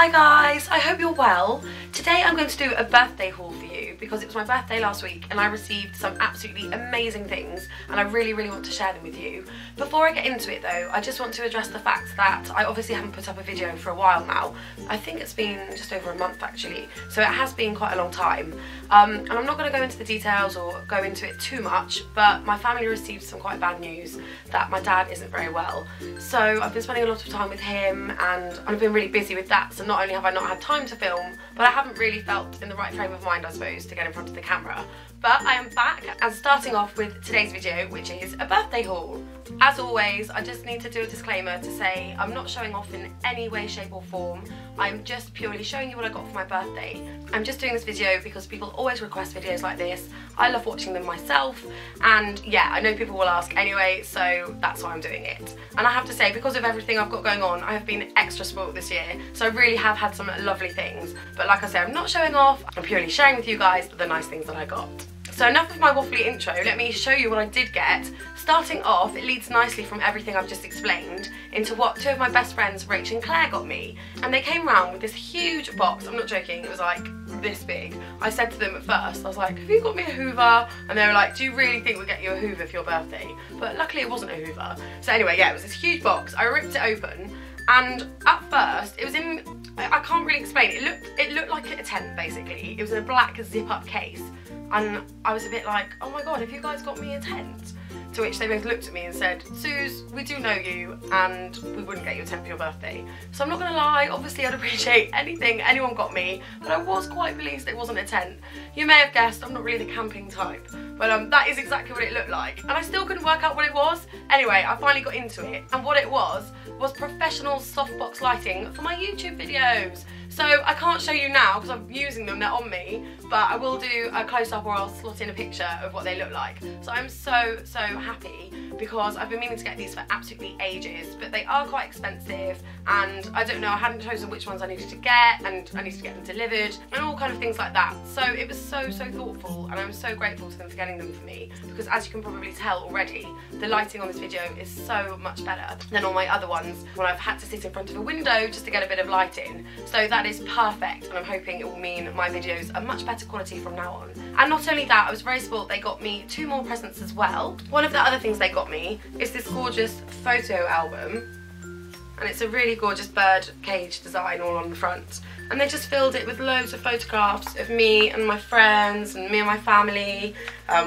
Hi guys, I hope you're well. Today I'm going to do a birthday haul for you because it was my birthday last week and I received some absolutely amazing things and I really want to share them with you. Before I get into it though, I just want to address the fact that I obviously haven't put up a video for a while now. I think it's been just over a month actually, so it has been quite a long time. And I'm not going to go into the details or go into it too much, but my family received some quite bad news that my dad isn't very well. So I've been spending a lot of time with him and I've been really busy with that. So not only have I not had time to film, but I haven't really felt in the right frame of mind, I suppose, to get in front of the camera. But I am back and starting off with today's video, which is a birthday haul. As always, I just need to do a disclaimer to say I'm not showing off in any way, shape or form. I'm just purely showing you what I got for my birthday. I'm just doing this video because people always request videos like this. I love watching them myself and yeah, I know people will ask anyway, so that's why I'm doing it. And I have to say, because of everything I've got going on, I have been extra spoiled this year, so I really have had some lovely things. But like I said, I'm not showing off, I'm purely sharing with you guys the nice things that I got. So enough of my waffly intro, let me show you what I did get. Starting off, it leads nicely from everything I've just explained into what two of my best friends, Rach and Claire, got me. And they came round with this huge box, I'm not joking, it was like this big. I said to them at first, I was like, have you got me a Hoover? And they were like, do you really think we'll get you a Hoover for your birthday? But luckily it wasn't a Hoover. So anyway, yeah, it was this huge box. I ripped it open and at first it was in, I can't really explain, it looked like a tent basically. It was in a black zip-up case. And I was a bit like, oh my god, have you guys got me a tent? To which they both looked at me and said, Suze, we do know you and we wouldn't get you a tent for your birthday. So I'm not going to lie, obviously I'd appreciate anything anyone got me, but I was quite pleased it wasn't a tent. You may have guessed I'm not really the camping type, but that is exactly what it looked like. And I still couldn't work out what it was. Anyway, I finally got into it and what it was professional softbox lighting for my YouTube videos. So I can't show you now because I'm using them, they're on me, but I will do a close-up or I'll slot in a picture of what they look like. So I'm so happy because I've been meaning to get these for absolutely ages, but they are quite expensive and I don't know, I hadn't chosen which ones I needed to get and I needed to get them delivered and all kind of things like that. So it was so thoughtful and I'm so grateful to them for getting them for me because as you can probably tell already, the lighting on this video is so much better than all my other ones when I've had to sit in front of a window just to get a bit of light in. So that is perfect and I'm hoping it will mean my videos are much better quality from now on. And not only that, I was very spoiled, they got me two more presents as well. One of the other things they got me is this gorgeous photo album and it's a really gorgeous bird cage design all on the front. And they just filled it with loads of photographs of me and my friends and me and my family,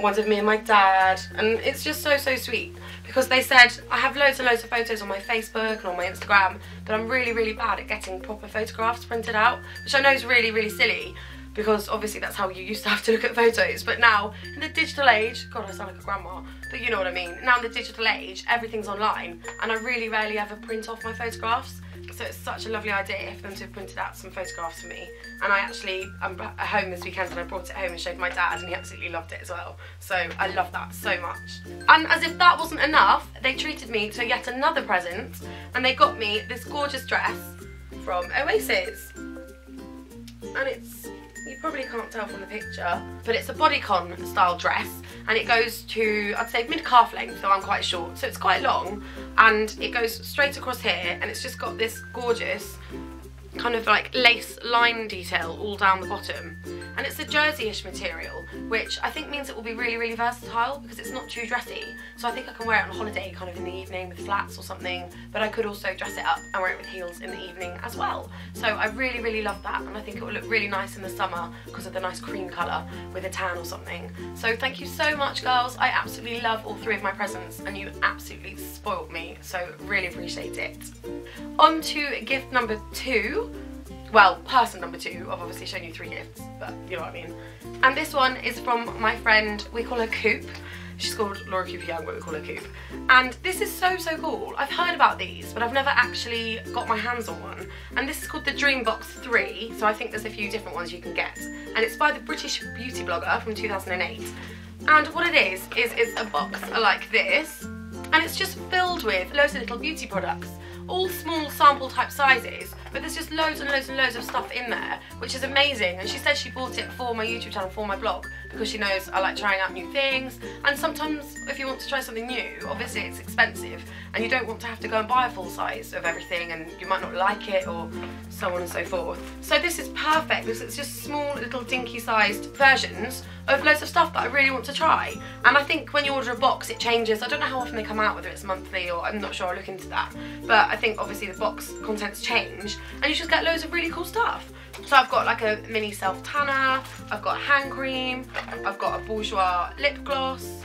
ones of me and my dad, and it's just so sweet because they said I have loads and loads of photos on my Facebook and on my Instagram, but I'm really bad at getting proper photographs printed out, which I know is really silly because obviously that's how you used to have to look at photos, but now in the digital age, god I sound like a grandma, but you know what I mean, now in the digital age everything's online and I really rarely ever print off my photographs. So it's such a lovely idea for them to have printed out some photographs for me. And I'm at home this weekend and I brought it home and showed my dad and he absolutely loved it as well. So I love that so much. And as if that wasn't enough, they treated me to yet another present and they got me this gorgeous dress from Oasis. And it's, you probably can't tell from the picture, but it's a bodycon style dress and it goes to, I'd say, mid-calf length, so I'm quite short, so it's quite long and it goes straight across here and it's just got this gorgeous kind of like lace line detail all down the bottom, and it's a jersey-ish material, which I think means it will be really versatile because it's not too dressy, so I think I can wear it on holiday kind of in the evening with flats or something, but I could also dress it up and wear it with heels in the evening as well. So I really love that and I think it will look really nice in the summer because of the nice cream colour with a tan or something. So thank you so much girls, I absolutely love all three of my presents and you absolutely spoilt me, so really appreciate it. On to gift number 2. Well, person number 2, I've obviously shown you 3 gifts, but you know what I mean. And this one is from my friend, we call her Coop. She's called Laura Cooper Young, but we call her Coop. And this is so cool. I've heard about these, but I've never actually got my hands on one. And this is called the Dream Box 3, so I think there's a few different ones you can get. And it's by the British beauty blogger from 2008. And what it is it's a box like this, and it's just filled with loads of little beauty products. All small sample type sizes, but there's just loads and loads of stuff in there, which is amazing. And she said she bought it for my YouTube channel, for my blog, because she knows I like trying out new things, and sometimes if you want to try something new, obviously it's expensive and you don't want to have to go and buy a full size of everything and you might not like it or so on and so forth. So this is perfect because it's just small little dinky sized versions of loads of stuff that I really want to try. And I think when you order a box it changes. I don't know how often they come out, whether it's monthly or I'm not sure, I'll look into that. But I think obviously the box contents change and you just get loads of really cool stuff. So I've got like a mini self tanner, I've got hand cream, I've got a bourgeois lip gloss,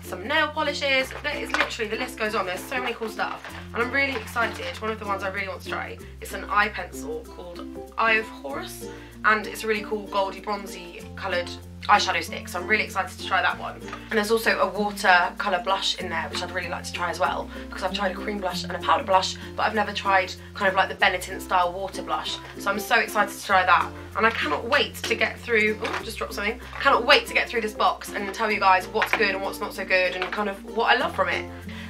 some nail polishes. There is literally, the list goes on, there's so many cool stuff and I'm really excited. One of the ones I really want to try is an eye pencil called Eye of Horus, and it's a really cool goldy bronzy coloured eyeshadow stick, so I'm really excited to try that one. And there's also a watercolour blush in there which I'd really like to try as well, because I've tried a cream blush and a powder blush but I've never tried kind of like the Benetint style water blush, so I'm so excited to try that. And I cannot wait to get through, oh just dropped something, cannot wait to get through this box and tell you guys what's good and what's not so good and kind of what I love from it.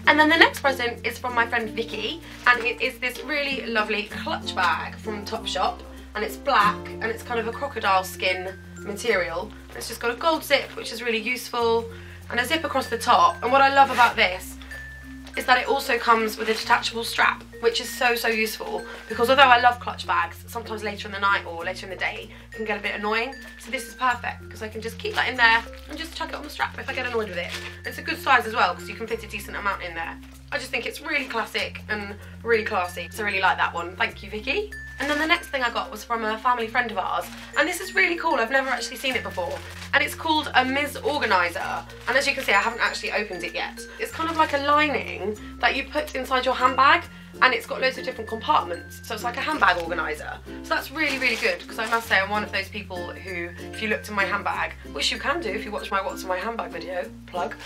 And then the next present is from my friend Vicky, and it is this really lovely clutch bag from Topshop, and it's black and it's kind of a crocodile skin material. It's just got a gold zip which is really useful and a zip across the top, and what I love about this is that it also comes with a detachable strap, which is so useful, because although I love clutch bags, sometimes later in the night or later in the day it can get a bit annoying, so this is perfect because I can just keep that in there and just chuck it on the strap if I get annoyed with it. It's a good size as well because you can fit a decent amount in there. I just think it's really classic and really classy, so I really like that one. Thank you, Vicky. And then the next thing I got was from a family friend of ours, and this is really cool, I've never actually seen it before, and it's called a Ms. Organiser, and as you can see I haven't actually opened it yet. It's kind of like a lining that you put inside your handbag, and it's got loads of different compartments, so it's like a handbag organiser. So that's really good, because I must say I'm one of those people who, if you looked in my handbag, which you can do if you watch my What's in My Handbag video, plug,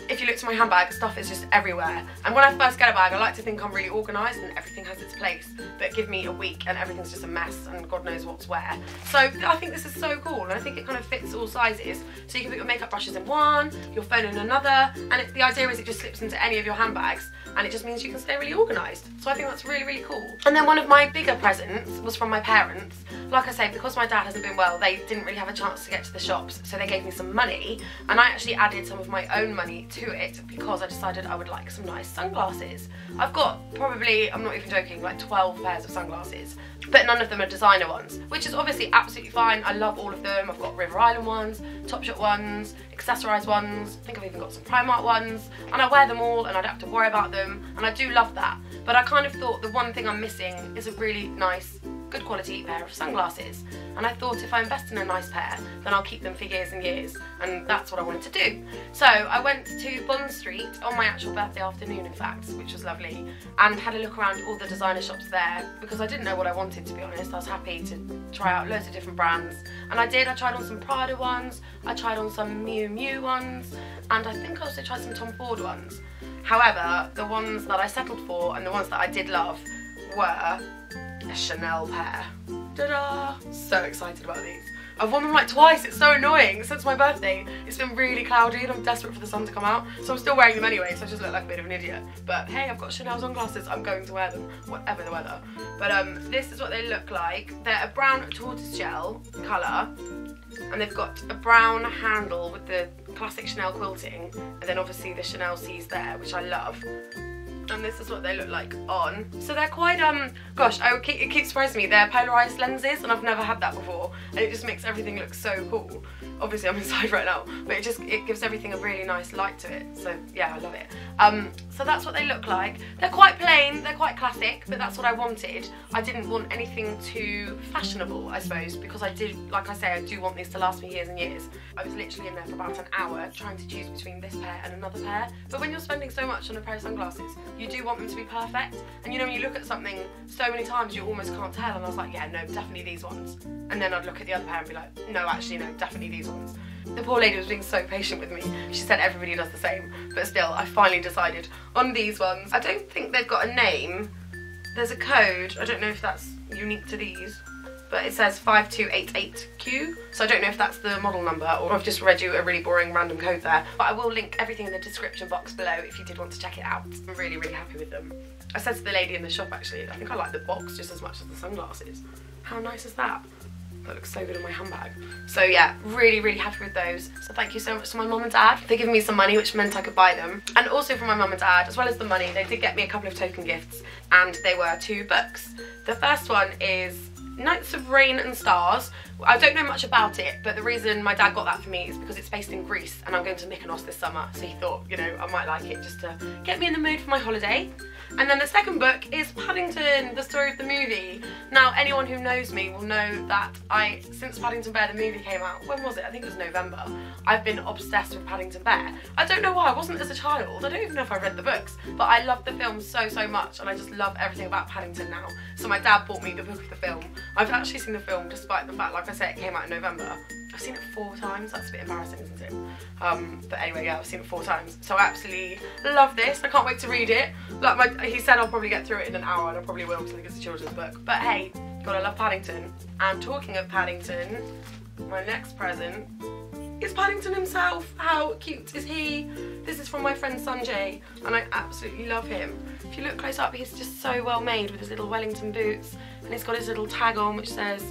if you look to my handbag, stuff is just everywhere. And when I first get a bag, I like to think I'm really organised and everything has its place. But give me a week and everything's just a mess and God knows what's where. So I think this is so cool, and I think it kind of fits all sizes. So you can put your makeup brushes in one, your phone in another, and the idea is it just slips into any of your handbags, and it just means you can stay really organised. So I think that's really cool. And then one of my bigger presents was from my parents. Like I say, because my dad hasn't been well, they didn't really have a chance to get to the shops, so they gave me some money, and I actually added some of my own money to it because I decided I would like some nice sunglasses. I've got probably, I'm not even joking, like 12 pairs of sunglasses, but none of them are designer ones, which is obviously absolutely fine. I love all of them. I've got River Island ones, Topshop ones, accessorised ones, I think I've even got some Primark ones, and I wear them all and I don't have to worry about them, and I do love that. But I kind of thought the one thing I'm missing is a really nice, good quality pair of sunglasses, and I thought if I invest in a nice pair then I'll keep them for years and years, and that's what I wanted to do. So I went to Bond Street on my actual birthday afternoon, in fact, which was lovely, and had a look around all the designer shops there because I didn't know what I wanted, to be honest. I was happy to try out loads of different brands, and I did. I tried on some Prada ones, I tried on some Miu Miu ones, and I think I also tried some Tom Ford ones. However, the ones that I settled for and the ones that I did love were a Chanel pair. Ta-da! So excited about these. I've worn them like twice, it's so annoying. Since my birthday, it's been really cloudy and I'm desperate for the sun to come out, so I'm still wearing them anyway, so I just look like a bit of an idiot. But hey, I've got Chanel sunglasses, I'm going to wear them, whatever the weather. But this is what they look like. They're a brown tortoiseshell colour, and they've got a brown handle with the classic Chanel quilting, and then obviously the Chanel C's there, which I love. And this is what they look like on. So they're quite, gosh, it keeps surprising me. They're polarised lenses, and I've never had that before, and it just makes everything look so cool. Obviously I'm inside right now, but it gives everything a really nice light to it, so yeah, I love it. So that's what they look like. They're quite plain, they're quite classic, but that's what I wanted. I didn't want anything too fashionable, I suppose, because I did, like I say, I do want these to last me years and years. I was literally in there for about an hour trying to choose between this pair and another pair, but when you're spending so much on a pair of sunglasses, you do want them to be perfect, and you know, when you look at something so many times you almost can't tell, and I was like, yeah, no, definitely these ones. And then I'd look at the other pair and be like, no, actually no, definitely these ones. The poor lady was being so patient with me. She said everybody does the same, but still, I finally decided on these ones. I don't think they've got a name. There's a code. I don't know if that's unique to these, but it says 5288Q, so I don't know if that's the model number or I've just read you a really boring random code there. But I will link everything in the description box below if you did want to check it out. I'm really happy with them. I said to the lady in the shop, actually, I think I like the box just as much as the sunglasses. How nice is that? That looks so good in my handbag. So yeah, really happy with those. So thank you so much to my mum and dad for giving me some money, which meant I could buy them. And also from my mum and dad, as well as the money, they did get me a couple of token gifts, and they were 2 books. The first one is Nights of Rain and Stars. I don't know much about it, but the reason my dad got that for me is because it's based in Greece and I'm going to Mykonos this summer, so he thought, you know, I might like it just to get me in the mood for my holiday. And then the second book is Paddington, the story of the movie. Now, anyone who knows me will know that since Paddington Bear the movie came out, when was it? I think it was November, I've been obsessed with Paddington Bear. I don't know why, I wasn't as a child, I don't even know if I read the books, but I love the film so much, and I just love everything about Paddington now. So my dad bought me the book of the film. I've actually seen the film despite the fact, like I said, it came out in November. I've seen it 4 times, that's a bit embarrassing, isn't it? But anyway, yeah, I've seen it 4 times. So I absolutely love this. I can't wait to read it. Like he said I'll probably get through it in an hour, and I probably will because I think it's a children's book. But hey, gotta love Paddington. And talking of Paddington, my next present is Paddington himself. How cute is he? This is from my friend Sanjay, and I absolutely love him. If you look close up, he's just so well made with his little Wellington boots, and he's got his little tag on which says,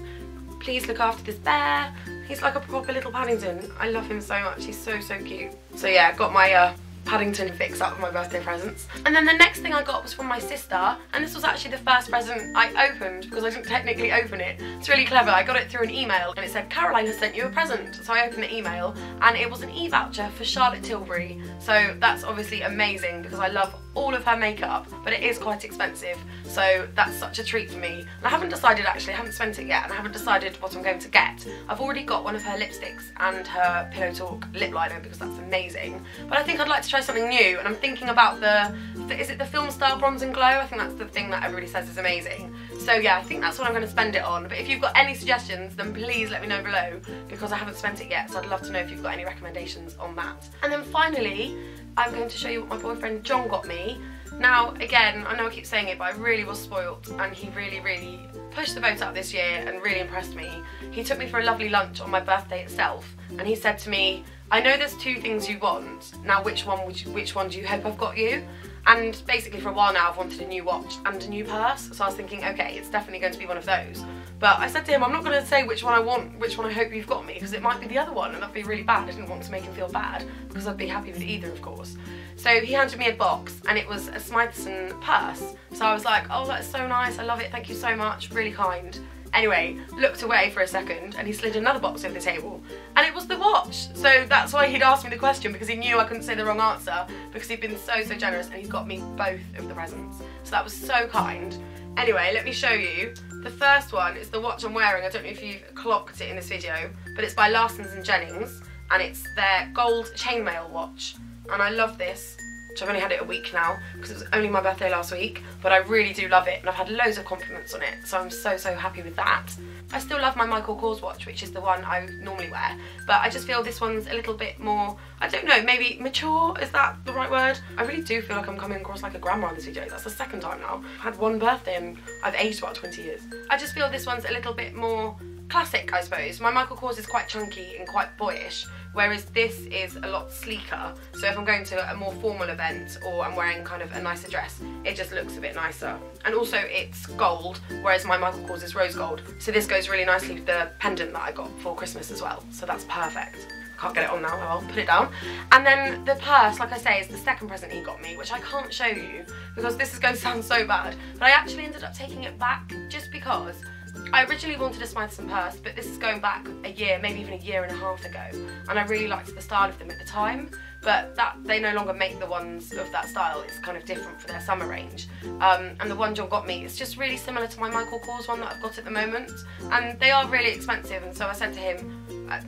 "Please look after this bear." He's like a proper little Paddington. I love him so much. He's so cute. So yeah, got my Paddington fix up with my birthday presents. And then the next thing I got was from my sister, and this was actually the first present I opened because I didn't technically open it. It's really clever. I got it through an email and it said, "Caroline has sent you a present." So I opened the email and it was an e-voucher for Charlotte Tilbury. So that's obviously amazing because I love all of her makeup, but it is quite expensive, so that's such a treat for me. And I haven't decided, actually, I haven't spent it yet, and I haven't decided what I'm going to get. I've already got one of her lipsticks and her Pillow Talk lip liner because that's amazing, but I think I'd like to try something new, and I'm thinking about is it the Film Star Bronze and Glow? I think that's the thing that everybody says is amazing. So yeah, I think that's what I'm going to spend it on, but if you've got any suggestions, then please let me know below, because I haven't spent it yet, so I'd love to know if you've got any recommendations on that. And then finally, I'm going to show you what my boyfriend John got me. Now, again, I know I keep saying it, but I really was spoilt, and he really pushed the boat up this year and really impressed me. He took me for a lovely lunch on my birthday itself, and he said to me, "I know there's 2 things you want. Now, which one do you hope I've got you?" And basically for a while now I've wanted a new watch and a new purse, so I was thinking, okay, it's definitely going to be one of those. But I said to him, I'm not going to say which one I want, which one I hope you've got me, because it might be the other one, and that'd be really bad. I didn't want to make him feel bad, because I'd be happy with either, of course. So he handed me a box, and it was a Smythson purse. So I was like, oh, that's so nice, I love it, thank you so much, really kind. Anyway, looked away for a second, and he slid another box over the table, and it was the watch. So that's why he'd asked me the question, because he knew I couldn't say the wrong answer, because he'd been so generous, and he'd got me both of the presents. So that was so kind. Anyway, let me show you. The first one is the watch I'm wearing. I don't know if you've clocked it in this video, but it's by Larsons and Jennings, and it's their gold chainmail watch. And I love this, which I've only had it a week now, because it was only my birthday last week, but I really do love it, and I've had loads of compliments on it, so I'm so happy with that. I still love my Michael Kors watch, which is the one I normally wear, but I just feel this one's a little bit more, I don't know, maybe mature, is that the right word? I really do feel like I'm coming across like a grandma in this video. That's the 2nd time now. I've had 1 birthday and I've aged about 20 years. I just feel this one's a little bit more classic, I suppose. My Michael Kors is quite chunky and quite boyish, whereas this is a lot sleeker. So if I'm going to a more formal event or I'm wearing kind of a nicer dress, it just looks a bit nicer. And also it's gold, whereas my Michael Kors is rose gold. So this goes really nicely with the pendant that I got for Christmas as well. So that's perfect. Can't get it on now, I'll put it down. And then the purse, like I say, is the 2nd present he got me, which I can't show you because this is going to sound so bad, but I actually ended up taking it back just because I originally wanted a Smythson purse, but this is going back a year, maybe even a year and a half ago, and I really liked the style of them at the time, but they no longer make the ones of that style. It's kind of different for their summer range. And the one John got me is just really similar to my Michael Kors one that I've got at the moment, and they are really expensive, and so I said to him,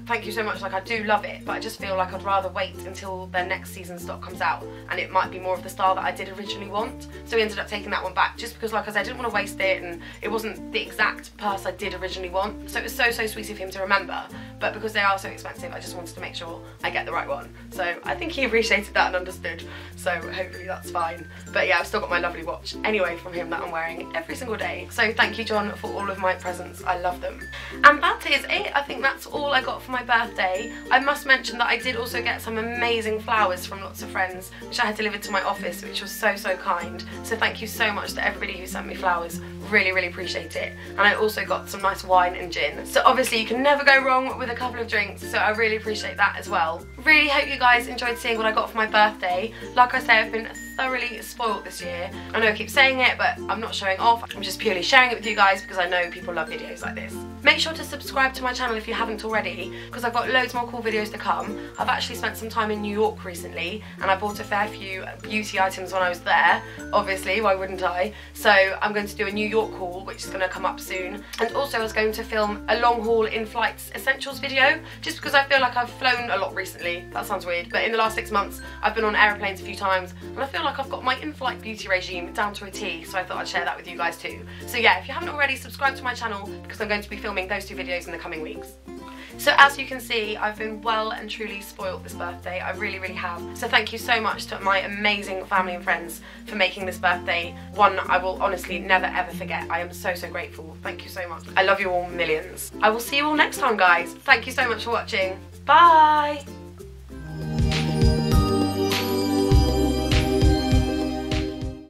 thank you so much, like I do love it, but I just feel like I'd rather wait until their next season stock comes out, and it might be more of the style that I did originally want. So we ended up taking that one back just because, like I said, I didn't want to waste it, and it wasn't the exact purse I did originally want. So it was so sweet of him to remember, but because they are so expensive, I just wanted to make sure I get the right one. So I think he appreciated that and understood, so hopefully that's fine. But yeah, I've still got my lovely watch anyway from him that I'm wearing every single day. So thank you, John, for all of my presents. I love them. And that is it. I think that's all I got got for my birthday. I must mention that I did also get some amazing flowers from lots of friends, which I had delivered to my office, which was so kind. So thank you so much to everybody who sent me flowers. Really appreciate it. And I also got some nice wine and gin. So obviously you can never go wrong with a couple of drinks, so I really appreciate that as well. Really hope you guys enjoyed seeing what I got for my birthday. Like I say, I've been thoroughly spoiled this year. I know I keep saying it, but I'm not showing off. I'm just purely sharing it with you guys because I know people love videos like this. Make sure to subscribe to my channel if you haven't already, because I've got loads more cool videos to come. I've actually spent some time in New York recently, and I bought a fair few beauty items when I was there. Obviously, why wouldn't I? So I'm going to do a New York haul, which is going to come up soon. And also I was going to film a long haul in flights essentials video, just because I feel like I've flown a lot recently. That sounds weird, but in the last 6 months I've been on aeroplanes a few times, and I feel like I've got my in-flight beauty regime down to a T, so I thought I'd share that with you guys too. So yeah, if you haven't already, subscribe to my channel because I'm going to be filming those 2 videos in the coming weeks. So as you can see, I've been well and truly spoiled this birthday. I really have. So thank you so much to my amazing family and friends for making this birthday one I will honestly never ever forget. I am so grateful. Thank you so much. I love you all millions. I will see you all next time, guys. Thank you so much for watching. Bye!